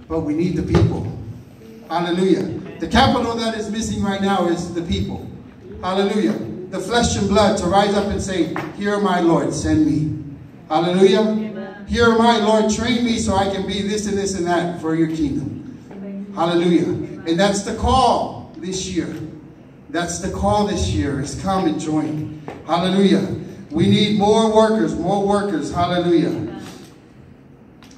but we need the people. Hallelujah. The capital that is missing right now is the people. Hallelujah. The flesh and blood to rise up and say, here, my Lord, send me. Hallelujah. Amen. Here, my Lord, train me so I can be this and this and that for your kingdom. Amen. Hallelujah. And that's the call this year. That's the call this year, is come and join. Hallelujah. We need more workers, more workers. Hallelujah. Amen.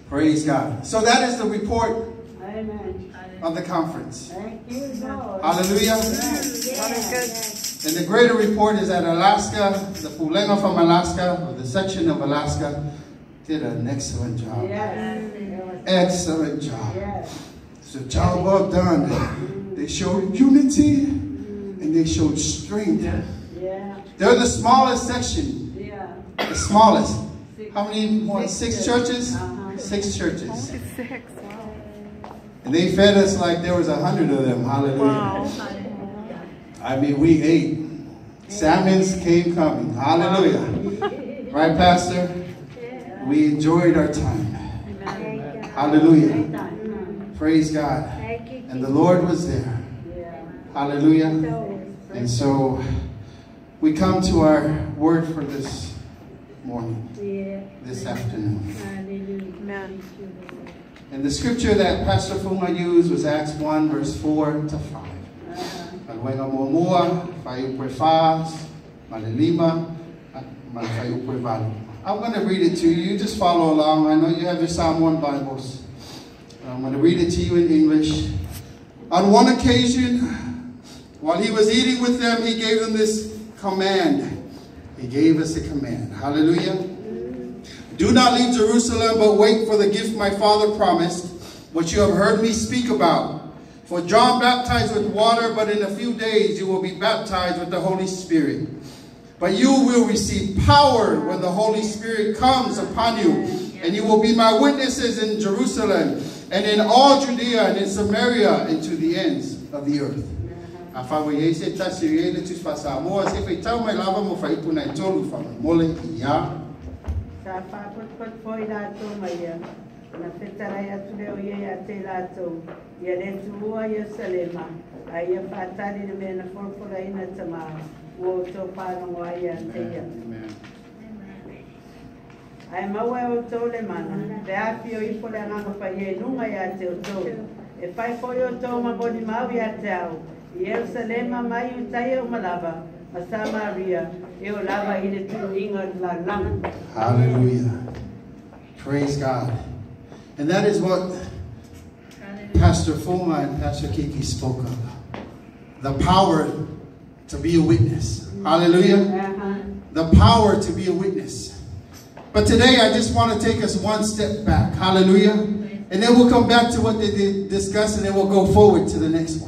Praise God. So that is the report. Amen. Of the conference. Thank you, Lord. Hallelujah. Yes. And the greater report is that Alaska, the Pulenga from Alaska, or the section of Alaska, did an excellent job. Yes. Excellent job. Yes. It's a job well done. They showed unity and they showed strength. Yeah. They're the smallest section. Yeah. The smallest. How many more? 6 churches? 6 churches. 6. And they fed us like there was 100 of them. Hallelujah. Wow. I mean, we ate. Salmons came coming. Hallelujah. Right, Pastor? We enjoyed our time. Hallelujah. Praise God. And the Lord was there. Hallelujah. And so we come to our word for this morning, this afternoon. Amen. And the scripture that Pastor Funga used was Acts 1, verse 4 to 5. I'm going to read it to you. Just follow along. I know you have your Samoan Bibles. I'm going to read it to you in English. On one occasion, while he was eating with them, he gave them this command. He gave us a command. Hallelujah. Do not leave Jerusalem, but wait for the gift my Father promised, which you have heard me speak about. For John baptized with water, but in a few days you will be baptized with the Holy Spirit. But you will receive power when the Holy Spirit comes upon you, and you will be my witnesses in Jerusalem, and in all Judea, and in Samaria, and to the ends of the earth. Na fetaraya tuleo ye atelato ya letua ya salema aya fatali de mena forfora ina tama wo to pano waya teya. Ai mawa o to le mana te afio I pole nga pa ye nunga ya te to e pai koyo to ma boni ma ya tao Yerusalema mai utaya malava Samaria e o lava ile tu inga la lam. Hallelujah. Praise God. And that is what Pastor Fuma and Pastor Kiki spoke of. The power to be a witness. Hallelujah. The power to be a witness. But today I just want to take us one step back. Hallelujah. And then we'll come back to what they discussed and then we'll go forward to the next one.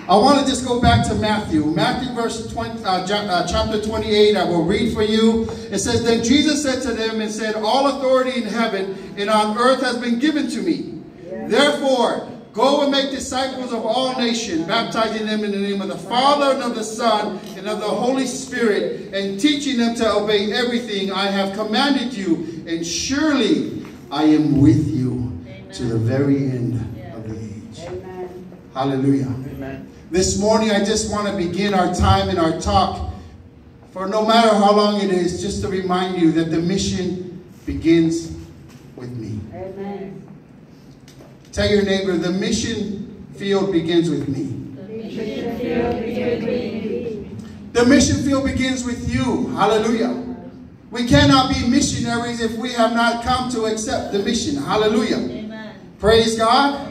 I want to just go back to Matthew. Matthew chapter 28, I will read for you. It says, Then Jesus said to them and said, All authority in heaven and on earth has been given to me. Yeah. Therefore, go and make disciples of all nations, baptizing them in the name of the Father and of the Son and of the Holy Spirit, and teaching them to obey everything I have commanded you. And surely I am with you to the very end of the age. Amen. Hallelujah. Amen. This morning, I just want to begin our time and our talk, for no matter how long it is, just to remind you that the mission begins with me. Amen. Tell your neighbor, the mission field begins with me. The mission field begins with you. Hallelujah. We cannot be missionaries if we have not come to accept the mission. Hallelujah. Amen. Praise God.